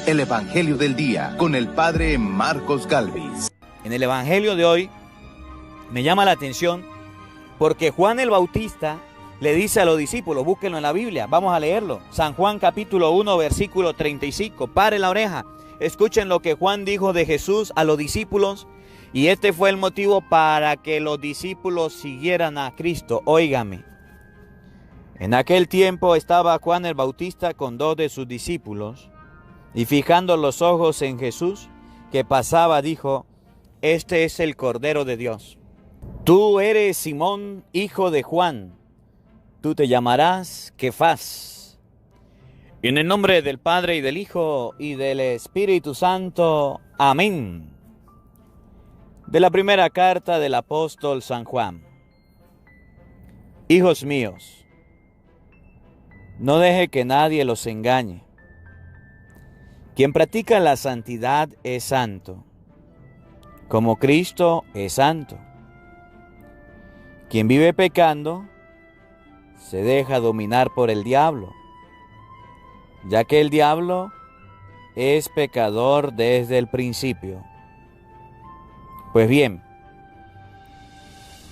el Evangelio del Día con el Padre Marcos Galvis. En el Evangelio de hoy me llama la atención porque Juan el Bautista le dice a los discípulos, búsquenlo en la Biblia, vamos a leerlo. San Juan capítulo 1, versículo 35, paren la oreja, escuchen lo que Juan dijo de Jesús a los discípulos y este fue el motivo para que los discípulos siguieran a Cristo. Óigame, en aquel tiempo estaba Juan el Bautista con 2 de sus discípulos y fijando los ojos en Jesús que pasaba dijo, este es el Cordero de Dios. Tú eres Simón, hijo de Juan. Tú te llamarás Kefas. Y en el nombre del Padre y del Hijo y del Espíritu Santo. Amén. De la primera carta del apóstol San Juan. Hijos míos, no deje que nadie los engañe. Quien practica la santidad es santo, como Cristo es santo. Quien vive pecando se deja dominar por el diablo, ya que el diablo es pecador desde el principio. Pues bien,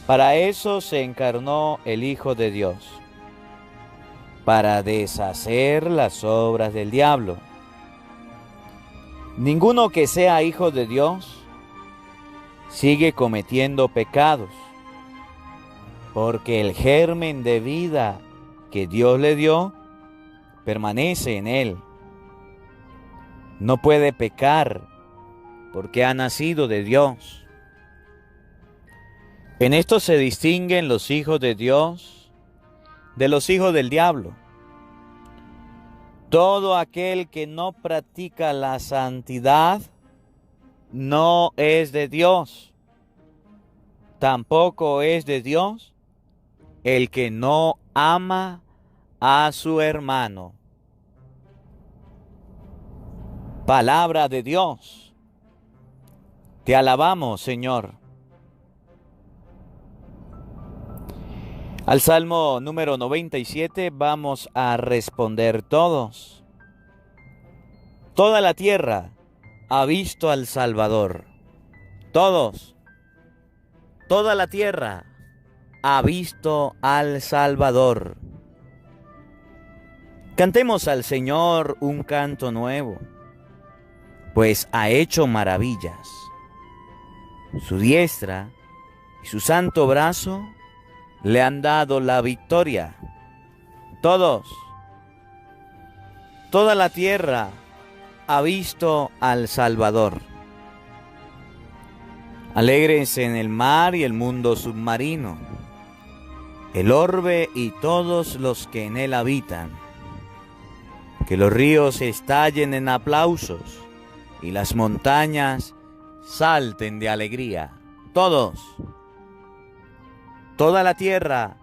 para eso se encarnó el Hijo de Dios, para deshacer las obras del diablo. Ninguno que sea hijo de Dios sigue cometiendo pecados, porque el germen de vida que Dios le dio permanece en él. No puede pecar porque ha nacido de Dios. En esto se distinguen los hijos de Dios de los hijos del diablo. Todo aquel que no practica la santidad no es de Dios. Tampoco es de Dios el que no ama a su hermano. Palabra de Dios. Te alabamos, Señor. Al Salmo número 97 vamos a responder todos. Toda la tierra ha visto al Salvador. Todos. Toda la tierra ha visto al Salvador. Cantemos al Señor un canto nuevo, pues ha hecho maravillas. Su diestra y su santo brazo le han dado la victoria. Todos, toda la tierra ha visto al Salvador. Alégrense en el mar y el mundo submarino, el orbe y todos los que en él habitan. Que los ríos estallen en aplausos y las montañas salten de alegría. Todos, toda la tierra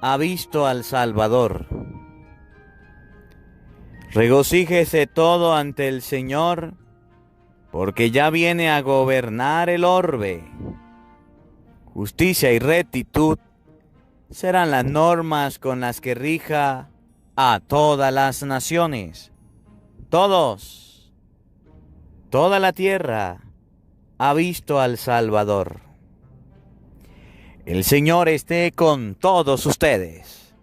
ha visto al Salvador. Regocíjese todo ante el Señor, porque ya viene a gobernar el orbe. Justicia y rectitud serán las normas con las que rija a todas las naciones. Todos, toda la tierra ha visto al Salvador. El Señor esté con todos ustedes.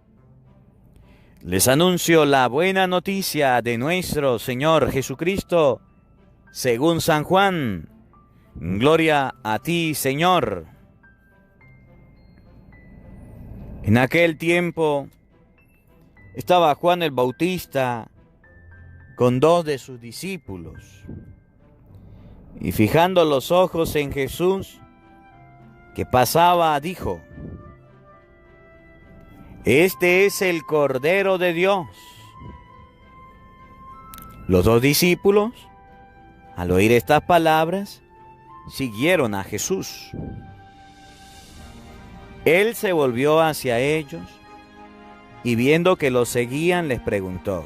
Les anuncio la buena noticia de nuestro Señor Jesucristo, según San Juan. Gloria a ti, Señor. En aquel tiempo estaba Juan el Bautista con 2 de sus discípulos y fijando los ojos en Jesús que pasaba, dijo, este es el Cordero de Dios. Los 2 discípulos, al oír estas palabras, siguieron a Jesús. Él se volvió hacia ellos y viendo que los seguían les preguntó,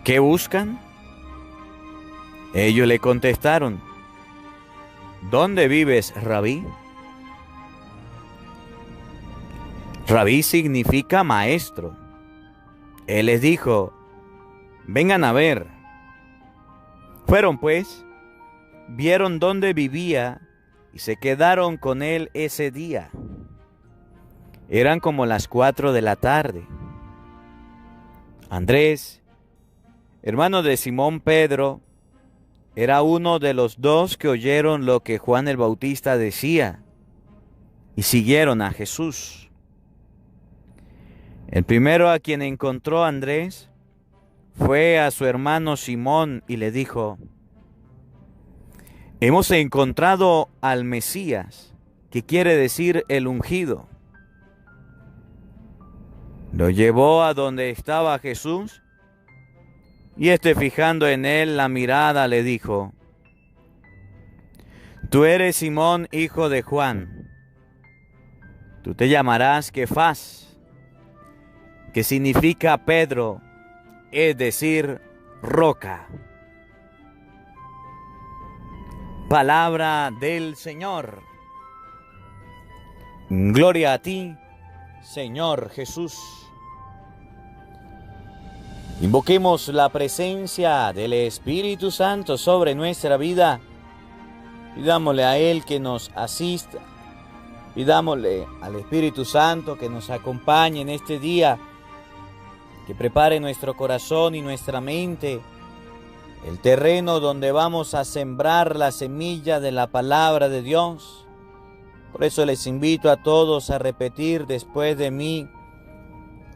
¿qué buscan? Ellos le contestaron, ¿dónde vives, Rabí? Rabí significa maestro. Él les dijo, vengan a ver. Fueron pues, vieron dónde vivía y se quedaron con él ese día. Eran como las 4 de la tarde. Andrés, hermano de Simón Pedro, era uno de los 2 que oyeron lo que Juan el Bautista decía y siguieron a Jesús. El primero a quien encontró Andrés fue a su hermano Simón y le dijo: hemos encontrado al Mesías, que quiere decir el ungido. Lo llevó a donde estaba Jesús y fijando en él la mirada le dijo: tú eres Simón, hijo de Juan. Tú te llamarás Kefas, que significa Pedro, es decir, roca. Palabra del Señor. Gloria a ti, Señor Jesús. Invoquemos la presencia del Espíritu Santo sobre nuestra vida. Pidámosle a Él que nos asista. Pidámosle al Espíritu Santo que nos acompañe en este día, que prepare nuestro corazón y nuestra mente, el terreno donde vamos a sembrar la semilla de la palabra de Dios. Por eso les invito a todos a repetir después de mí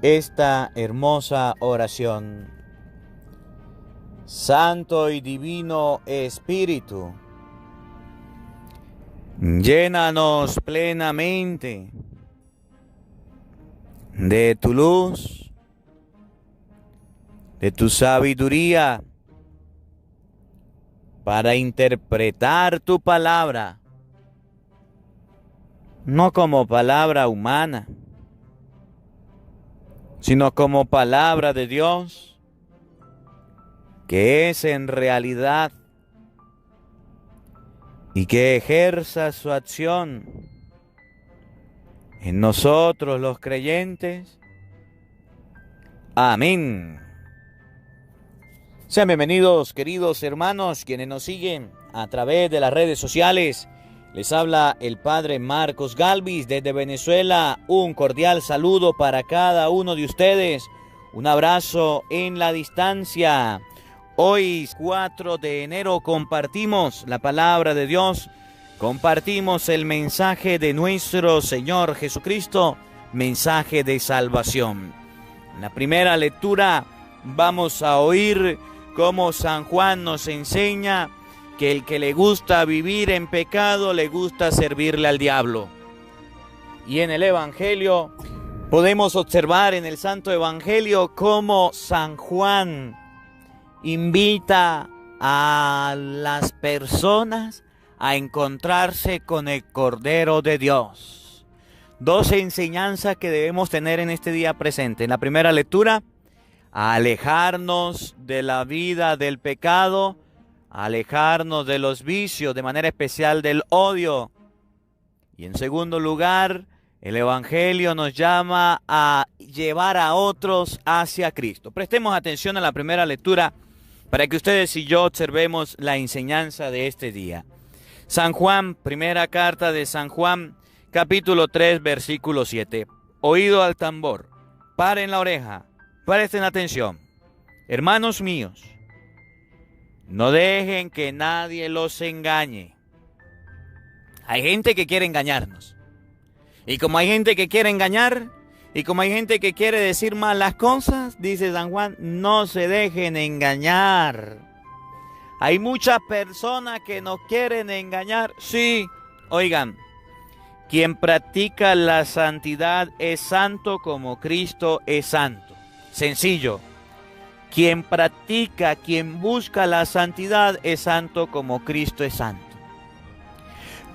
esta hermosa oración. Santo y divino Espíritu, llénanos plenamente de tu luz, de tu sabiduría, para interpretar tu palabra, no como palabra humana, sino como palabra de Dios, que es en realidad y que ejerza su acción en nosotros los creyentes. Amén. Sean bienvenidos, queridos hermanos, quienes nos siguen a través de las redes sociales. Les habla el Padre Marcos Galvis desde Venezuela. Un cordial saludo para cada uno de ustedes. Un abrazo en la distancia. Hoy, 4 de enero, compartimos la palabra de Dios. Compartimos el mensaje de nuestro Señor Jesucristo, mensaje de salvación. En la primera lectura vamos a oír cómo San Juan nos enseña que el que le gusta vivir en pecado, le gusta servirle al diablo. Y en el Evangelio podemos observar en el Santo Evangelio cómo San Juan invita a las personas a encontrarse con el Cordero de Dios. 2 enseñanzas que debemos tener en este día presente. En la primera lectura, a alejarnos de la vida del pecado, a alejarnos de los vicios, de manera especial del odio. Y en segundo lugar, el Evangelio nos llama a llevar a otros hacia Cristo. Prestemos atención a la primera lectura para que ustedes y yo observemos la enseñanza de este día. San Juan, primera carta de San Juan, capítulo 3, versículo 7. Oído al tambor, paren la oreja, presten atención. Hermanos míos, no dejen que nadie los engañe. Hay gente que quiere engañarnos. Y como hay gente que quiere engañar, y como hay gente que quiere decir malas cosas, dice San Juan, no se dejen engañar. Hay muchas personas que nos quieren engañar. Sí, oigan, quien practica la santidad es santo como Cristo es santo. Sencillo. Quien practica, quien busca la santidad es santo como Cristo es santo.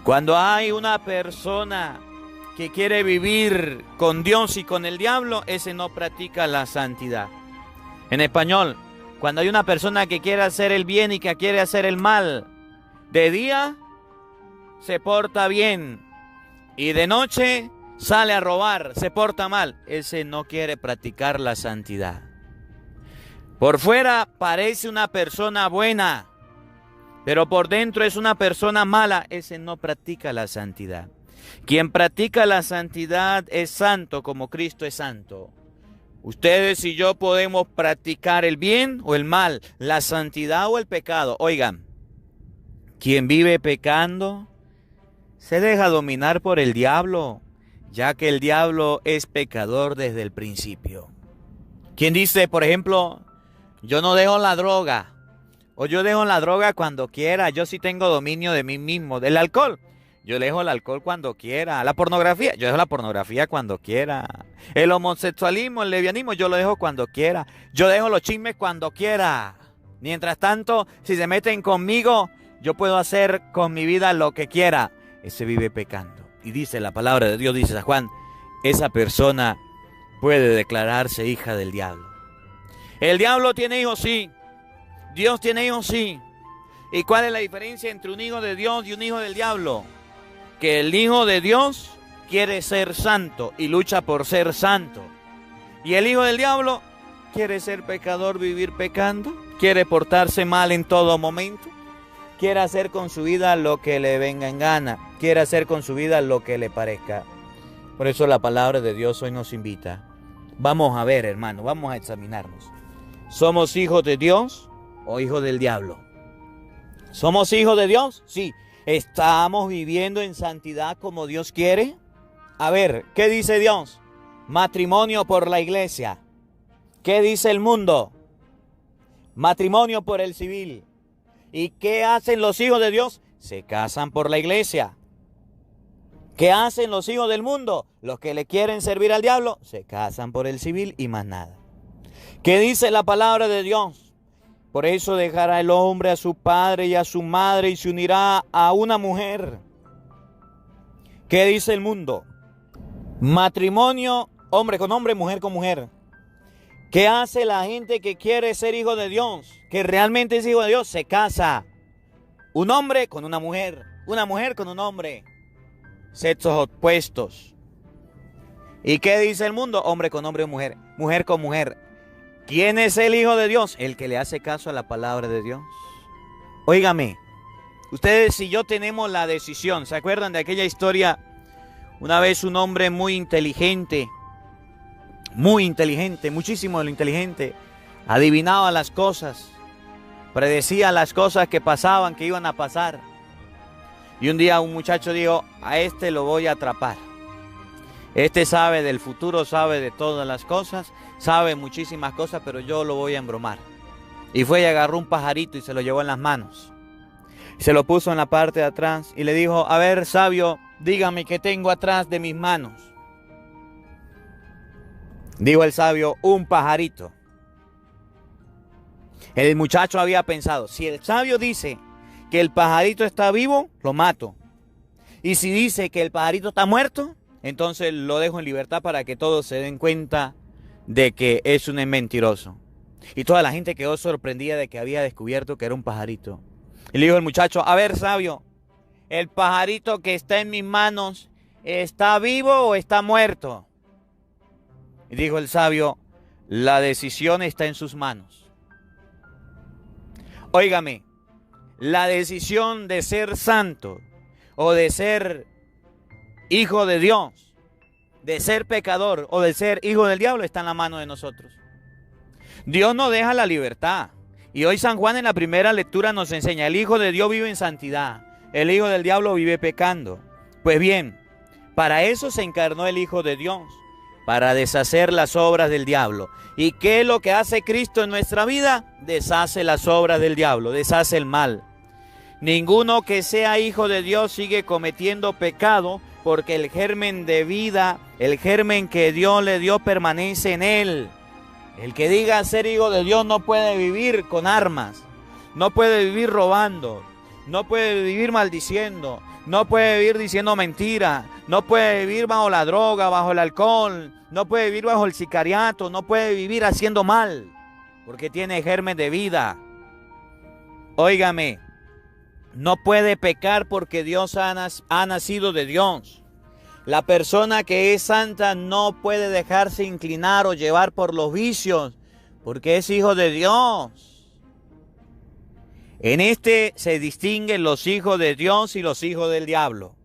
Cuando hay una persona que quiere vivir con Dios y con el diablo, ese no practica la santidad. En español, cuando hay una persona que quiere hacer el bien y que quiere hacer el mal, de día se porta bien y de noche sale a robar, se porta mal, ese no quiere practicar la santidad. Por fuera parece una persona buena, pero por dentro es una persona mala, ese no practica la santidad. Quien practica la santidad es santo como Cristo es santo. Ustedes y yo podemos practicar el bien o el mal, la santidad o el pecado. Oigan, quien vive pecando se deja dominar por el diablo, ya que el diablo es pecador desde el principio. Quien dice, por ejemplo, yo no dejo la droga, o yo dejo la droga cuando quiera, yo sí tengo dominio de mí mismo. Del alcohol, yo dejo el alcohol cuando quiera. La pornografía, yo dejo la pornografía cuando quiera. El homosexualismo, el lesbianismo, yo lo dejo cuando quiera. Yo dejo los chismes cuando quiera. Mientras tanto, si se meten conmigo, yo puedo hacer con mi vida lo que quiera. Ese vive pecando. Y dice la palabra de Dios, dice San Juan, esa persona puede declararse hija del diablo. El diablo tiene hijos, sí. Dios tiene hijos, sí. ¿Y cuál es la diferencia entre un hijo de Dios y un hijo del diablo? Que el hijo de Dios quiere ser santo y lucha por ser santo. Y el hijo del diablo quiere ser pecador, vivir pecando. Quiere portarse mal en todo momento. Quiere hacer con su vida lo que le venga en gana. Quiere hacer con su vida lo que le parezca. Por eso la palabra de Dios hoy nos invita. Vamos a ver, hermano, vamos a examinarnos. ¿Somos hijos de Dios o hijos del diablo? ¿Somos hijos de Dios? Sí. ¿Estamos viviendo en santidad como Dios quiere? A ver, ¿qué dice Dios? Matrimonio por la iglesia. ¿Qué dice el mundo? Matrimonio por el civil. ¿Y qué hacen los hijos de Dios? Se casan por la iglesia. ¿Qué hacen los hijos del mundo? Los que le quieren servir al diablo, se casan por el civil y más nada. ¿Qué dice la palabra de Dios? Por eso dejará el hombre a su padre y a su madre y se unirá a una mujer. ¿Qué dice el mundo? Matrimonio, hombre con hombre, mujer con mujer. ¿Qué hace la gente que quiere ser hijo de Dios? Que realmente es hijo de Dios, se casa. Un hombre con una mujer con un hombre. Sexos opuestos. ¿Y qué dice el mundo? Hombre con hombre, mujer con mujer. ¿Quién es el hijo de Dios? El que le hace caso a la palabra de Dios. Óigame, ustedes y yo tenemos la decisión. ¿Se acuerdan de aquella historia? Una vez un hombre muy inteligente, muchísimo inteligente, adivinaba las cosas, predecía las cosas que pasaban, que iban a pasar. Y un día un muchacho dijo, a este lo voy a atrapar. Este sabe del futuro, sabe de todas las cosas, sabe muchísimas cosas, pero yo lo voy a embromar. Y fue y agarró un pajarito y se lo llevó en las manos. Se lo puso en la parte de atrás y le dijo, a ver, sabio, dígame qué tengo atrás de mis manos. Dijo el sabio, un pajarito. El muchacho había pensado, si el sabio dice que el pajarito está vivo, lo mato. Y si dice que el pajarito está muerto, entonces lo dejo en libertad para que todos se den cuenta de que es un mentiroso. Y toda la gente quedó sorprendida de que había descubierto que era un pajarito. Y le dijo el muchacho, a ver, sabio, ¿el pajarito que está en mis manos está vivo o está muerto? Y dijo el sabio, la decisión está en sus manos. Óigame, la decisión de ser santo o de ser hijo de Dios, de ser pecador o de ser hijo del diablo está en la mano de nosotros. Dios nos deja la libertad. Y hoy San Juan en la primera lectura nos enseña, el hijo de Dios vive en santidad, el hijo del diablo vive pecando. Pues bien, para eso se encarnó el Hijo de Dios, para deshacer las obras del diablo. ¿Y qué es lo que hace Cristo en nuestra vida? Deshace las obras del diablo, deshace el mal. Ninguno que sea hijo de Dios sigue cometiendo pecado, porque el germen de vida, el germen que Dios le dio permanece en él. El que diga ser hijo de Dios no puede vivir con armas, no puede vivir robando, no puede vivir maldiciendo, no puede vivir diciendo mentira, no puede vivir bajo la droga, bajo el alcohol, no puede vivir bajo el sicariato, no puede vivir haciendo mal, porque tiene germen de vida. Óigame, no puede pecar porque Dios ha nacido de Dios. La persona que es santa no puede dejarse inclinar o llevar por los vicios, porque es hijo de Dios. En este se distinguen los hijos de Dios y los hijos del diablo.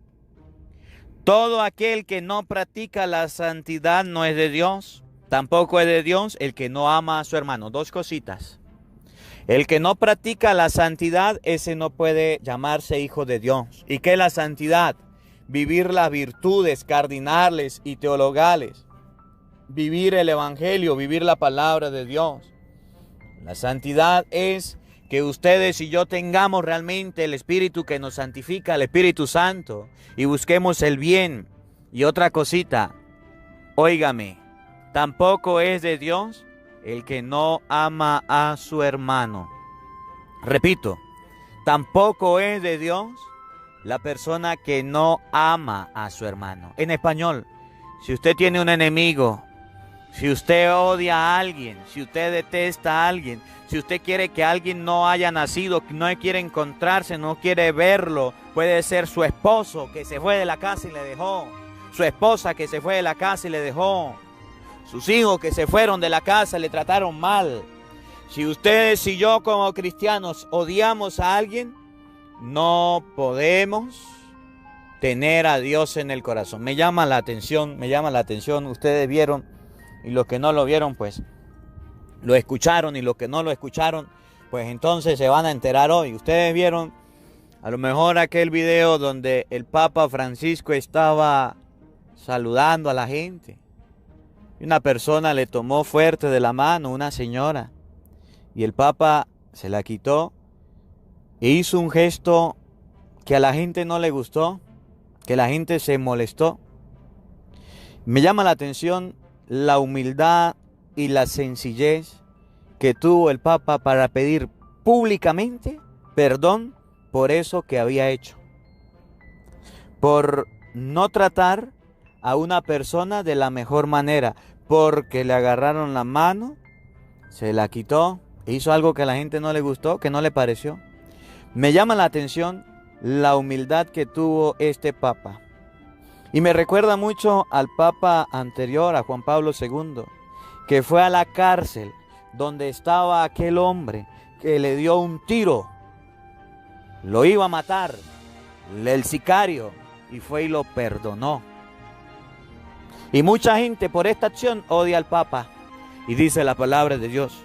Todo aquel que no practica la santidad no es de Dios, tampoco es de Dios el que no ama a su hermano. Dos cositas. El que no practica la santidad, ese no puede llamarse hijo de Dios. ¿Y qué es la santidad? Vivir las virtudes cardinales y teologales. Vivir el evangelio, vivir la palabra de Dios. La santidad es que ustedes y yo tengamos realmente el Espíritu que nos santifica, el Espíritu Santo, y busquemos el bien. Y otra cosita, óigame, tampoco es de Dios el que no ama a su hermano. Repito, tampoco es de Dios la persona que no ama a su hermano. En español, si usted tiene un enemigo, si usted odia a alguien, si usted detesta a alguien, si usted quiere que alguien no haya nacido, no quiere encontrarse, no quiere verlo, puede ser su esposo que se fue de la casa y le dejó, su esposa que se fue de la casa y le dejó, sus hijos que se fueron de la casa y le trataron mal. Si ustedes y yo como cristianos odiamos a alguien, no podemos tener a Dios en el corazón. Me llama la atención, ustedes vieron, y los que no lo vieron, pues lo escucharon, y los que no lo escucharon, pues entonces se van a enterar hoy. Ustedes vieron a lo mejor aquel video donde el Papa Francisco estaba saludando a la gente. Y una persona le tomó fuerte de la mano, una señora, y el Papa se la quitó e hizo un gesto que a la gente no le gustó, que la gente se molestó. Me llama la atención la humildad y la sencillez que tuvo el Papa para pedir públicamente perdón por eso que había hecho, por no tratar a una persona de la mejor manera, porque le agarraron la mano, se la quitó, hizo algo que a la gente no le gustó, que no le pareció. Me llama la atención la humildad que tuvo este Papa. Y me recuerda mucho al Papa anterior, a Juan Pablo II, que fue a la cárcel donde estaba aquel hombre que le dio un tiro, lo iba a matar, el sicario, y fue y lo perdonó. Y mucha gente por esta acción odia al Papa. Y dice la palabra de Dios,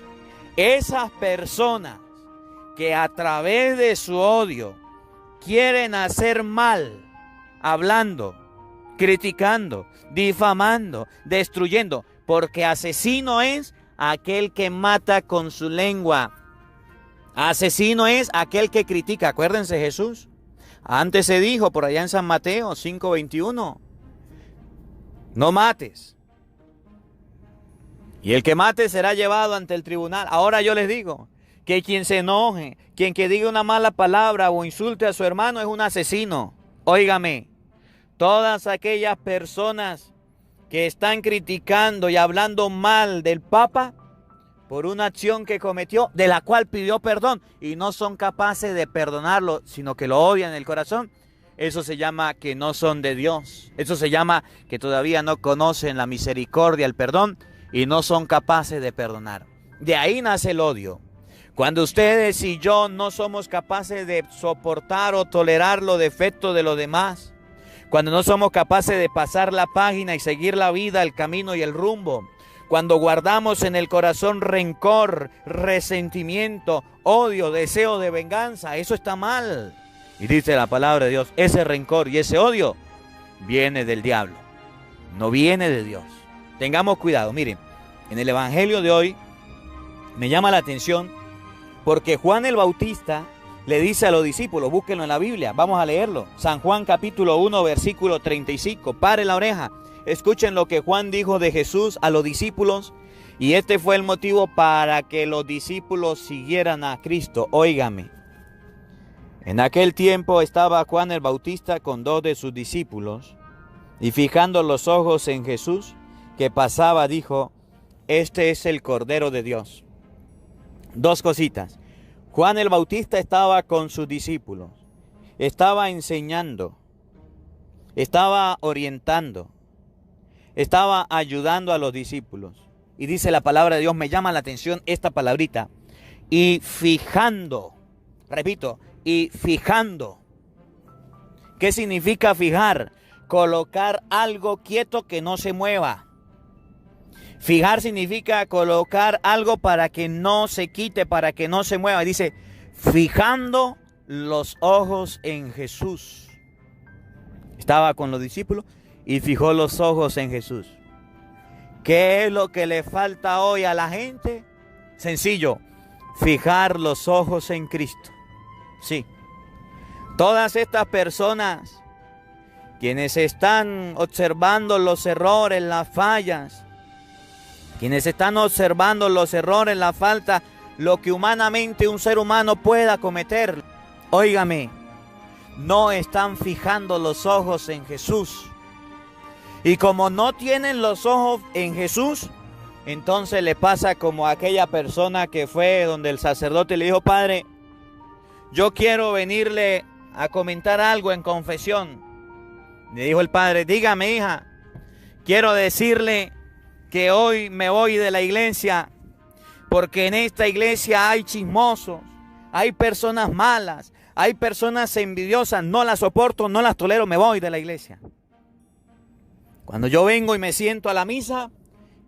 esas personas que a través de su odio quieren hacer mal, hablando, criticando, difamando, destruyendo, porque asesino es aquel que mata con su lengua. Asesino es aquel que critica. Acuérdense Jesús. Antes se dijo por allá en San Mateo 5:21, no mates. Y el que mate será llevado ante el tribunal. Ahora yo les digo que quien se enoje, quien que diga una mala palabra o insulte a su hermano es un asesino. Óigame, todas aquellas personas que están criticando y hablando mal del Papa por una acción que cometió, de la cual pidió perdón, y no son capaces de perdonarlo, sino que lo odian en el corazón, eso se llama que no son de Dios. Eso se llama que todavía no conocen la misericordia, el perdón, y no son capaces de perdonar. De ahí nace el odio. Cuando ustedes y yo no somos capaces de soportar o tolerar los defectos de los demás, cuando no somos capaces de pasar la página y seguir la vida, el camino y el rumbo, cuando guardamos en el corazón rencor, resentimiento, odio, deseo de venganza, eso está mal. Y dice la palabra de Dios, ese rencor y ese odio viene del diablo, no viene de Dios. Tengamos cuidado. Miren, en el evangelio de hoy me llama la atención porque Juan el Bautista le dice a los discípulos, búsquenlo en la Biblia, vamos a leerlo. San Juan capítulo 1 versículo 35, pare la oreja, escuchen lo que Juan dijo de Jesús a los discípulos, y este fue el motivo para que los discípulos siguieran a Cristo. Óigame, en aquel tiempo estaba Juan el Bautista con 2 de sus discípulos, y fijando los ojos en Jesús que pasaba, dijo, este es el Cordero de Dios. Dos cositas. Juan el Bautista estaba con sus discípulos, estaba enseñando, estaba orientando, estaba ayudando a los discípulos. Y dice la palabra de Dios, me llama la atención esta palabrita, y fijando Repito, y fijando. ¿Qué significa fijar? Colocar algo quieto que no se mueva. Fijar significa colocar algo para que no se quite, para que no se mueva. Dice, fijando los ojos en Jesús. Estaba con los discípulos y fijó los ojos en Jesús. ¿Qué es lo que le falta hoy a la gente? Sencillo, fijar los ojos en Cristo. Sí, todas estas personas quienes están observando los errores, las fallas, quienes están observando los errores, la falta, lo que humanamente un ser humano pueda cometer, óigame, no están fijando los ojos en Jesús. Y como no tienen los ojos en Jesús, entonces le pasa como a aquella persona que fue donde el sacerdote le dijo, Padre, yo quiero venirle a comentar algo en confesión. Le dijo el padre, dígame, hija, quiero decirle que hoy me voy de la iglesia porque en esta iglesia hay chismosos, hay personas malas, hay personas envidiosas, no las soporto, no las tolero, me voy de la iglesia. Cuando yo vengo y me siento a la misa,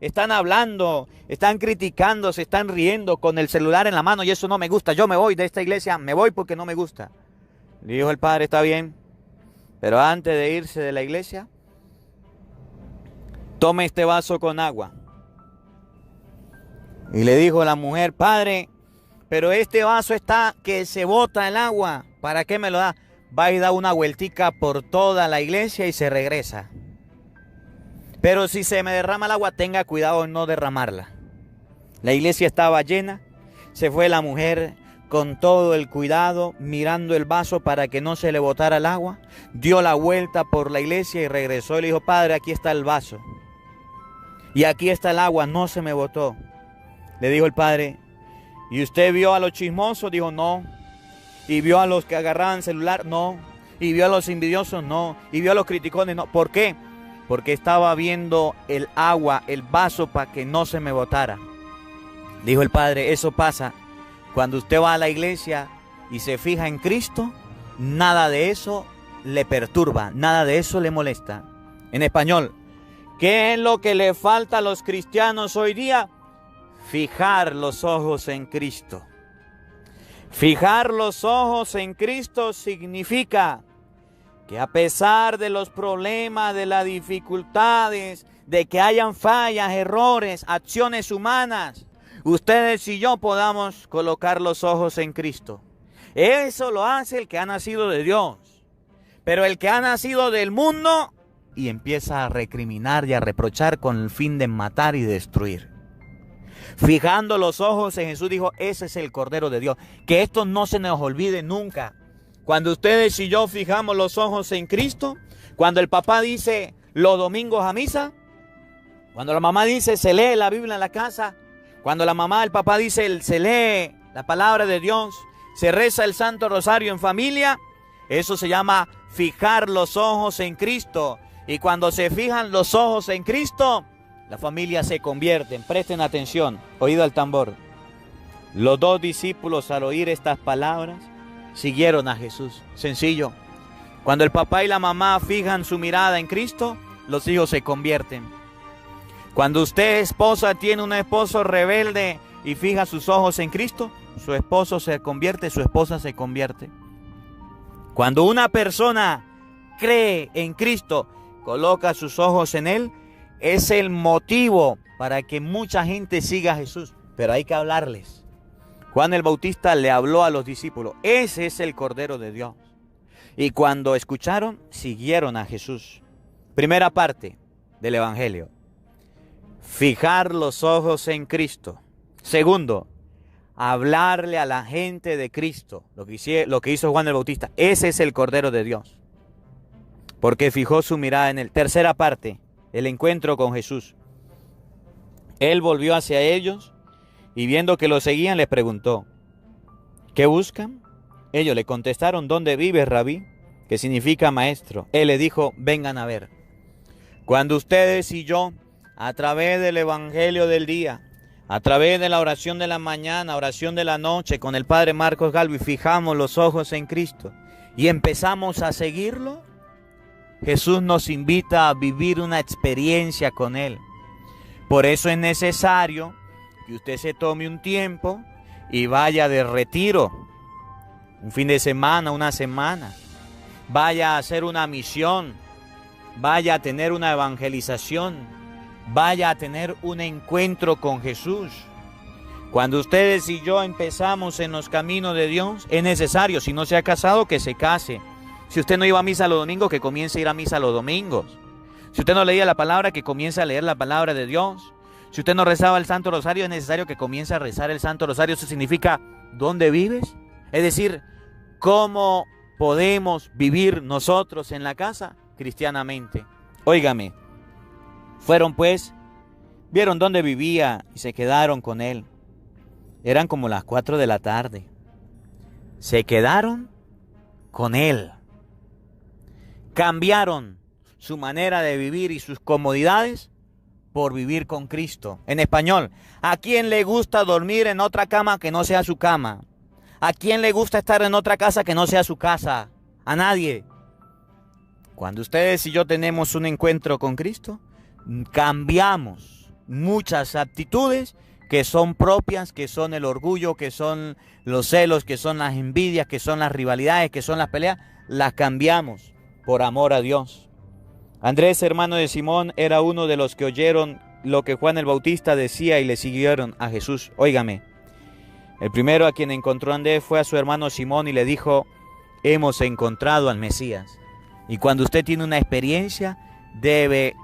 están hablando, están criticando, se están riendo con el celular en la mano y eso no me gusta. Yo me voy de esta iglesia, me voy porque no me gusta. Le dijo el padre, está bien, pero antes de irse de la iglesia, tome este vaso con agua. Y le dijo la mujer, Padre, pero este vaso está que se bota el agua, ¿para qué me lo da? Va y da una vueltica por toda la iglesia y se regresa. Pero si se me derrama el agua, tenga cuidado en no derramarla. La iglesia estaba llena, se fue la mujer con todo el cuidado, mirando el vaso para que no se le botara el agua, dio la vuelta por la iglesia y regresó y le dijo, Padre, aquí está el vaso. Y aquí está el agua, no se me botó. Le dijo el padre, ¿y usted vio a los chismosos? Dijo, no. ¿Y vio a los que agarraban celular? No. ¿Y vio a los envidiosos? No. ¿Y vio a los criticones? No. ¿Por qué? Porque estaba viendo el agua, el vaso, para que no se me botara. Dijo el padre, eso pasa cuando usted va a la iglesia y se fija en Cristo, nada de eso le perturba, nada de eso le molesta. En español, ¿qué es lo que le falta a los cristianos hoy día? Fijar los ojos en Cristo. Fijar los ojos en Cristo significa que a pesar de los problemas, de las dificultades, de que hayan fallas, errores, acciones humanas, ustedes y yo podamos colocar los ojos en Cristo. Eso lo hace el que ha nacido de Dios. Pero el que ha nacido del mundo y empieza a recriminar y a reprochar con el fin de matar y destruir. Fijando los ojos en Jesús, dijo, ese es el Cordero de Dios. Que esto no se nos olvide nunca. Cuando ustedes y yo fijamos los ojos en Cristo, cuando el papá dice los domingos a misa, cuando la mamá dice se lee la Biblia en la casa, cuando la mamá, el papá dice se lee la palabra de Dios, se reza el Santo Rosario en familia, eso se llama fijar los ojos en Cristo. Y cuando se fijan los ojos en Cristo, la familia se convierte. Presten atención, oído al tambor. Los dos discípulos al oír estas palabras siguieron a Jesús. Sencillo. Cuando el papá y la mamá fijan su mirada en Cristo, los hijos se convierten. Cuando usted, esposa, tiene un esposo rebelde y fija sus ojos en Cristo, su esposo se convierte, su esposa se convierte. Cuando una persona cree en Cristo, coloca sus ojos en Él, es el motivo para que mucha gente siga a Jesús. Pero hay que hablarles. Juan el Bautista le habló a los discípulos. Ese es el Cordero de Dios. Y cuando escucharon, siguieron a Jesús. Primera parte del Evangelio. Fijar los ojos en Cristo. Segundo, hablarle a la gente de Cristo. Lo que hizo Juan el Bautista. Ese es el Cordero de Dios. Porque fijó su mirada en Él. Tercera parte, el encuentro con Jesús. Él volvió hacia ellos y viendo que lo seguían les preguntó, ¿qué buscan? Ellos le contestaron, ¿dónde vive, Rabí? Que significa maestro. Él le dijo, vengan a ver. Cuando ustedes y yo, a través del Evangelio del día, A través de la oración de la mañana, oración de la noche con el Padre Marcos Galvis, fijamos los ojos en Cristo y empezamos a seguirlo, Jesús nos invita a vivir una experiencia con Él. Por eso es necesario que usted se tome un tiempo y vaya de retiro, un fin de semana, una semana. Vaya a hacer una misión, vaya a tener una evangelización, vaya a tener un encuentro con Jesús. Cuando ustedes y yo empezamos en los caminos de Dios, es necesario, si no se ha casado, que se case. Si usted no iba a misa los domingos, que comience a ir a misa los domingos. Si usted no leía la palabra, que comience a leer la palabra de Dios. Si usted no rezaba el Santo Rosario, es necesario que comience a rezar el Santo Rosario. Eso significa, ¿dónde vives? Es decir, ¿cómo podemos vivir nosotros en la casa cristianamente? Óigame, fueron pues, vieron dónde vivía y se quedaron con él. Eran como las 4 de la tarde. Se quedaron con él. Cambiaron su manera de vivir y sus comodidades por vivir con Cristo. En español, ¿a quién le gusta dormir en otra cama que no sea su cama? ¿A quién le gusta estar en otra casa que no sea su casa? A nadie. Cuando ustedes y yo tenemos un encuentro con Cristo, cambiamos muchas actitudes que son propias, que son el orgullo, que son los celos, que son las envidias, que son las rivalidades, que son las peleas. Las cambiamos por amor a Dios. Andrés, hermano de Simón, era uno de los que oyeron lo que Juan el Bautista decía y le siguieron a Jesús. Óigame, el primero a quien encontró Andrés fue a su hermano Simón y le dijo: hemos encontrado al Mesías. Y cuando usted tiene una experiencia, debe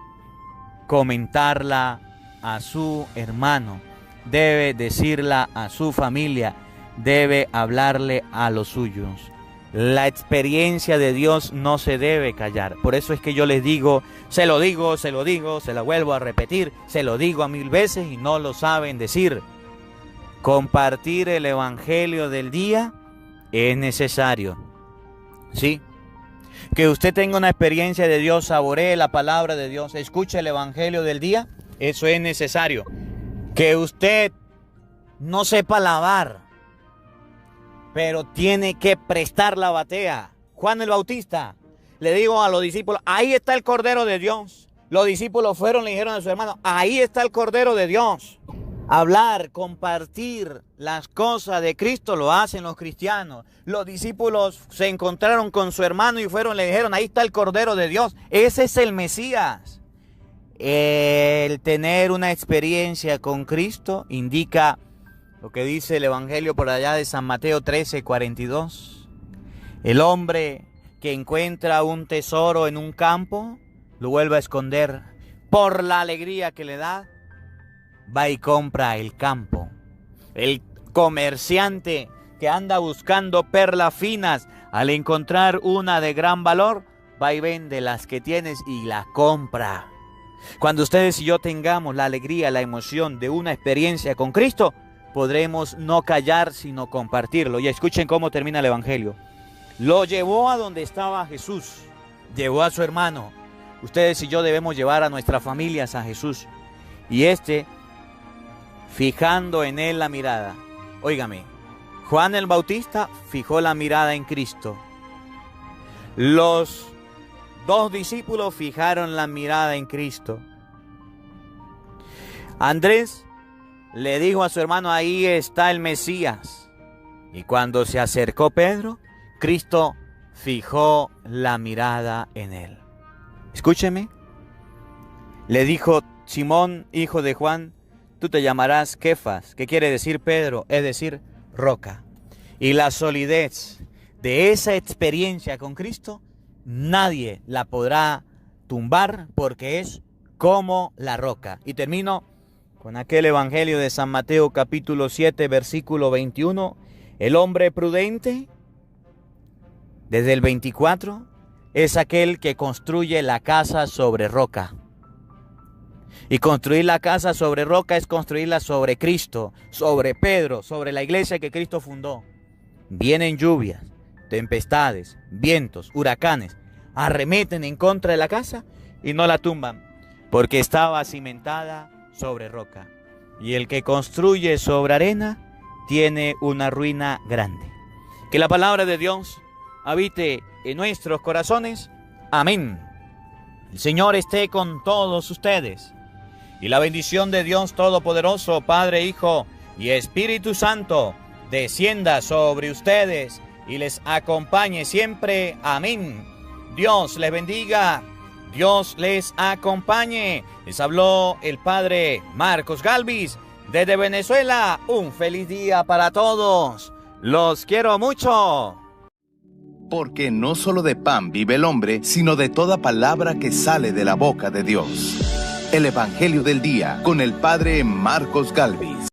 comentarla a su hermano, debe decirla a su familia, debe hablarle a los suyos. La experiencia de Dios no se debe callar. Por eso es que yo les digo, se lo digo, se lo vuelvo a repetir, se lo digo a 1000 veces y no lo saben decir. Compartir el evangelio del día es necesario. ¿Sí? Que usted tenga una experiencia de Dios, saboree la palabra de Dios, escuche el evangelio del día, eso es necesario. Que usted no sepa lavar, pero tiene que prestar la batea. Juan el Bautista le dijo a los discípulos: ahí está el Cordero de Dios. Los discípulos fueron, le dijeron a su hermano: ahí está el Cordero de Dios. Hablar, compartir las cosas de Cristo lo hacen los cristianos. Los discípulos se encontraron con su hermano y fueron, le dijeron: ahí está el Cordero de Dios. Ese es el Mesías. El tener una experiencia con Cristo indica lo que dice el Evangelio por allá de San Mateo 13:42. El hombre que encuentra un tesoro en un campo, lo vuelve a esconder. Por la alegría que le da, va y compra el campo. El comerciante que anda buscando perlas finas, al encontrar una de gran valor, va y vende las que tienes y la compra. Cuando ustedes y yo tengamos la alegría, la emoción de una experiencia con Cristo, podremos no callar, sino compartirlo. Y escuchen cómo termina el Evangelio. Lo llevó a donde estaba Jesús. Llevó a su hermano. Ustedes y yo debemos llevar a nuestras familias a Jesús. Y fijando en él la mirada. Óigame, Juan el Bautista fijó la mirada en Cristo. Los 2 discípulos fijaron la mirada en Cristo. Andrés le dijo a su hermano: ahí está el Mesías. Y cuando se acercó Pedro, Cristo fijó la mirada en él. Escúcheme. Le dijo: Simón, hijo de Juan, tú te llamarás Kefas, que quiere decir Pedro, es decir, roca. Y la solidez de esa experiencia con Cristo, nadie la podrá tumbar, porque es como la roca. Y termino con aquel evangelio de San Mateo capítulo 7, versículo 21. El hombre prudente, desde el 24, es aquel que construye la casa sobre roca. Y construir la casa sobre roca es construirla sobre Cristo, sobre Pedro, sobre la iglesia que Cristo fundó. Vienen lluvias, tempestades, vientos, huracanes, arremeten en contra de la casa y no la tumban, porque estaba cimentada sobre roca. y el que construye sobre arena tiene una ruina grande. Que la palabra de Dios habite en nuestros corazones. Amén. El Señor esté con todos ustedes. Y la bendición de Dios Todopoderoso, Padre, Hijo y Espíritu Santo, descienda sobre ustedes y les acompañe siempre. Amén. Dios les bendiga. Dios les acompañe. Les habló el Padre Marcos Galvis desde Venezuela. Un feliz día para todos. Los quiero mucho. Porque no solo de pan vive el hombre, sino de toda palabra que sale de la boca de Dios. El Evangelio del Día con el Padre Marcos Galvis.